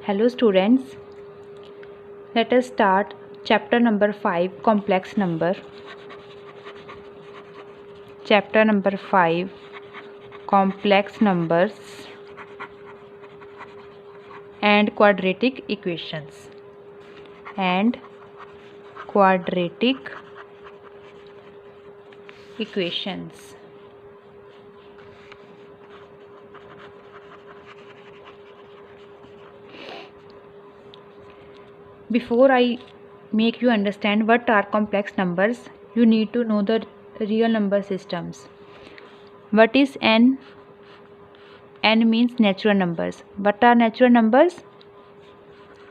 Hello students, let us start chapter number 5 complex number. Chapter number 5 complex numbers and quadratic equations. And quadratic equations. Before I make you understand what are complex numbers, you need to know the real number systems. What is n? N means natural numbers. What are natural numbers?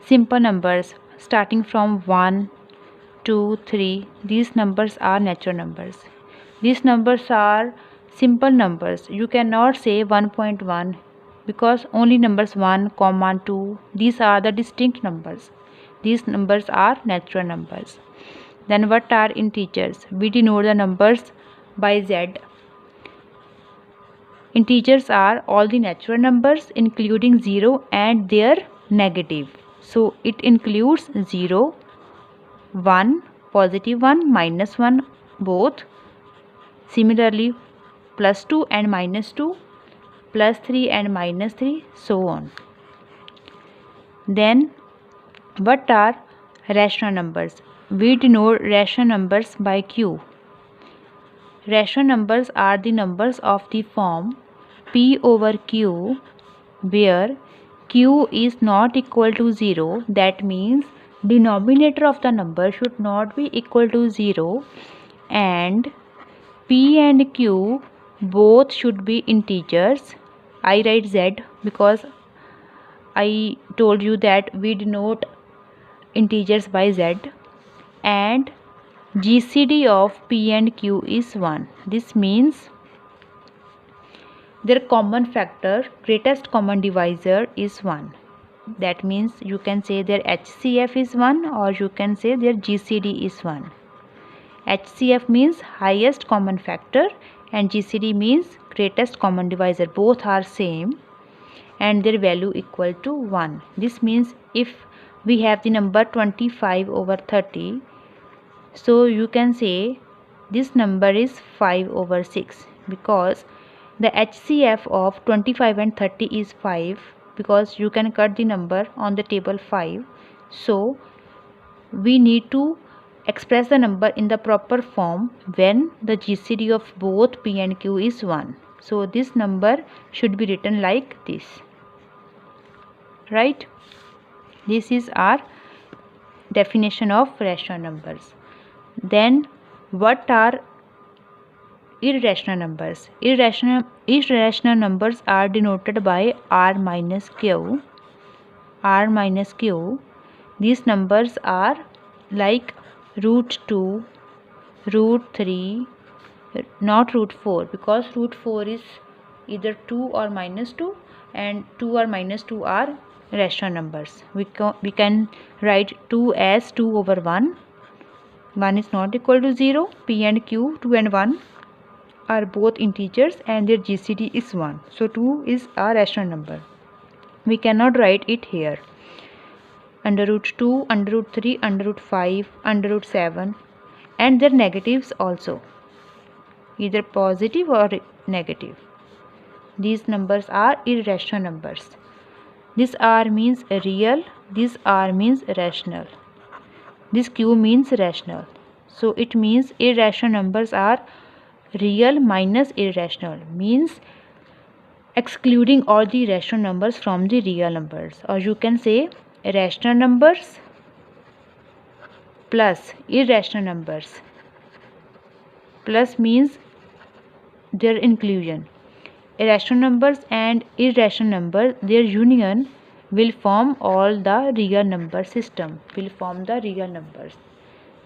Simple numbers starting from 1, 2, 3. These numbers are natural numbers. These numbers are simple numbers. You cannot say 1.1 because only numbers 1, 2. These are the distinct numbers. These numbers are natural numbers. Then what are integers? We denote the numbers by Z. Integers are all the natural numbers including 0 and their negative. So it includes 0, 1, positive 1, minus 1 both. Similarly plus 2 and minus 2, plus 3 and minus 3, so on. Then what are rational numbers? We denote rational numbers by Q. Rational numbers are the numbers of the form P over Q where Q is not equal to 0. That means denominator of the number should not be equal to 0 and P and Q both should be integers. I write Z because I told you that we denote integers by Z, and GCD of P and Q is 1. This means their common factor, greatest common divisor, is 1. That means you can say their HCF is 1 or you can say their GCD is 1. HCF means highest common factor and GCD means greatest common divisor. Both are same and their value equal to 1. This means if we have the number 25 over 30, so you can say this number is 5 over 6 because the HCF of 25 and 30 is 5 because you can cut the number on the table 5. So we need to express the number in the proper form when the GCD of both P and Q is 1. So this number should be written like this. Right? This is our definition of rational numbers. Then what are irrational numbers? Irrational numbers are denoted by R minus Q. R minus Q. These numbers are like root 2, root 3, not root 4 because root 4 is either 2 or minus 2 and 2 or minus 2 are rational numbers. We can write 2 as 2 over 1. 1 is not equal to 0. P and Q, 2 and 1 are both integers and their GCD is 1. So 2 is a rational number. We cannot write it here. Under root 2, under root 3, under root 5, under root 7 and their negatives also, either positive or negative. These numbers are irrational numbers. This R means real, this R means rational. This Q means rational. So it means irrational numbers are real minus irrational, means excluding all the rational numbers from the real numbers, or you can say rational numbers plus irrational numbers. Plus means their inclusion. Irrational numbers and irrational numbers, their union will form all the real number system, will form the real numbers.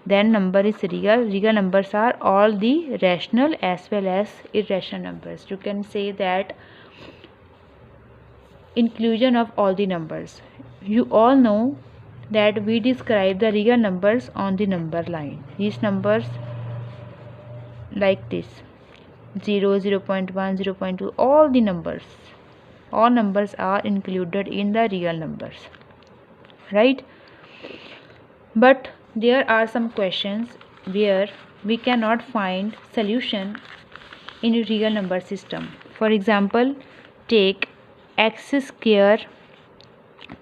Then number is real. Real numbers are all the rational as well as irrational numbers. You can say that inclusion of all the numbers. You all know that we describe the real numbers on the number line. These numbers like this 0, 0.1, 0.2, all the numbers. All numbers are included in the real numbers. right? But there are some questions where we cannot find solution in a real number system. For example, take x square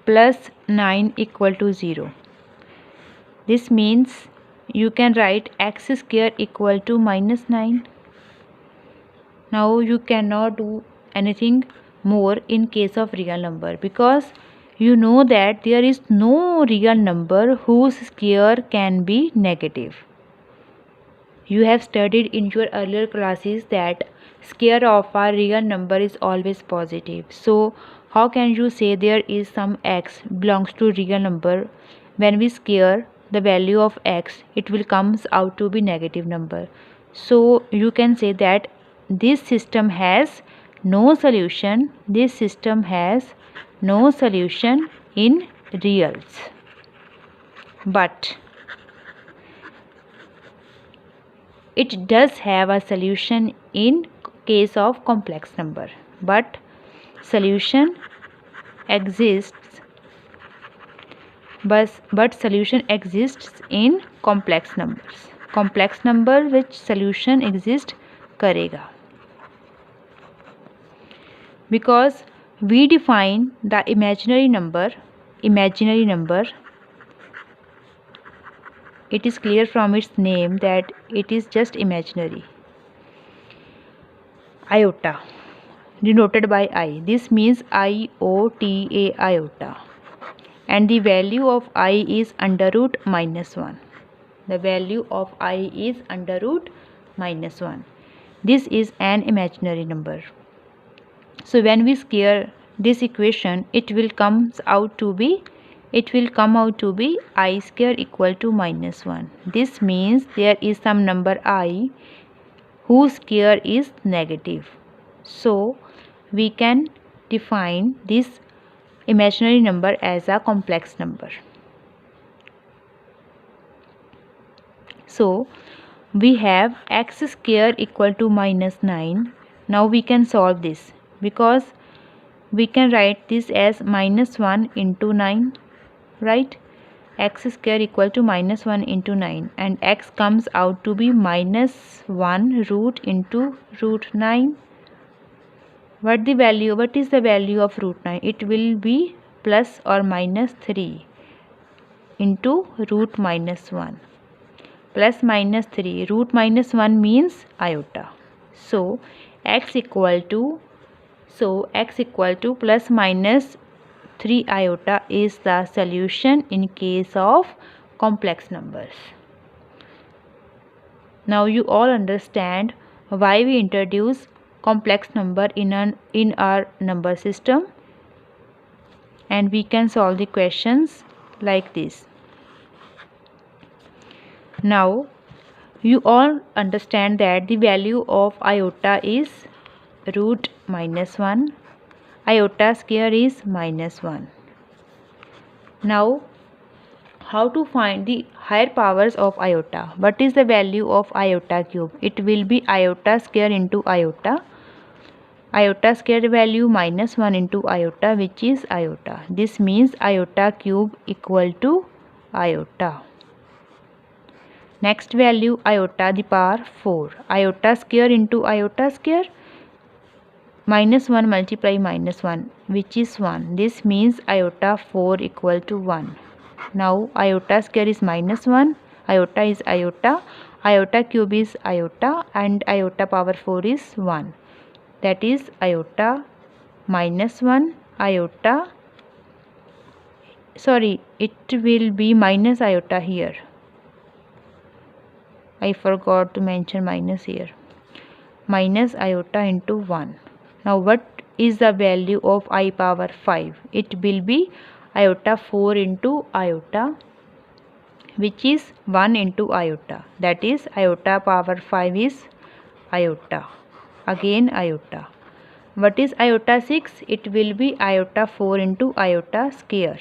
plus 9 equal to 0. This means you can write x square equal to minus 9. Now you cannot do anything more in case of real number, because you know that there is no real number whose square can be negative. You have studied in your earlier classes that square of a real number is always positive. So how can you say there is some x belongs to real number? When we square the value of x, it will comes out to be negative number. So you can say that this system has no solution. This system has no solution in reals. But it does have a solution in case of complex number. But solution exists but solution exists in complex numbers. Complex number which solution exist करेगा, because we define the imaginary number. It is clear from its name that it is just imaginary. Iota, denoted by I. This means IOTA, iota. And the value of I is under root minus 1. The value of I is under root minus 1. This is an imaginary number. So when we square this equation, it will come out to be I square equal to minus 1. This means there is some number I whose square is negative. So we can define this imaginary number as a complex number. So we have x square equal to minus 9. Now we can solve this, because we can write this as minus 1 into 9, right? X square equal to minus 1 into 9, and x comes out to be minus 1 root into root 9. What is the value of root 9? It will be plus or minus 3 into root minus 1. Plus minus 3, root minus 1 means iota. So x equal to plus minus 3 iota is the solution in case of complex numbers. Now you all understand why we introduce complex number in our number system, and we can solve the questions like this. Now you all understand that the value of iota is root minus 1. Iota square is minus 1. Now how to find the higher powers of iota? What is the value of iota cube? It will be iota square into iota. Iota square value minus 1 into iota, which is iota. This means iota cube equal to iota. Next value, iota the power 4. Iota square into iota square, minus 1 multiply minus 1, which is 1. This means iota 4 equal to 1. Now iota square is minus 1, iota is iota, iota cube is iota, and iota power 4 is 1. That is iota minus 1 iota. Sorry, it will be minus iota here. I forgot to mention minus here. Minus iota into 1. Now what is the value of I power 5? It will be iota 4 into iota, which is 1 into iota. That is iota power 5 is iota. Again iota. What is iota 6? It will be iota 4 into iota square.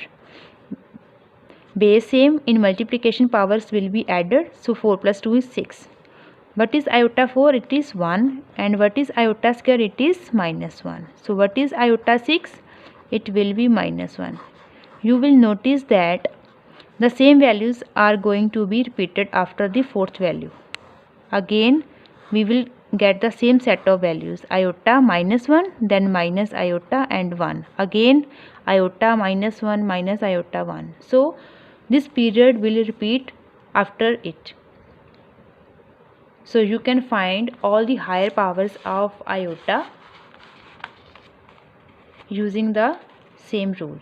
Base same, in multiplication powers will be added, so 4 plus 2 is 6. What is iota 4? It is 1. And what is iota square? It is minus 1. So what is iota 6? It will be minus 1. you will notice that the same values are going to be repeated after the fourth value. Again we will get the same set of values, iota minus 1, then minus iota and 1, again iota minus 1 minus iota 1. So this period will repeat after it. So you can find all the higher powers of iota using the same rule.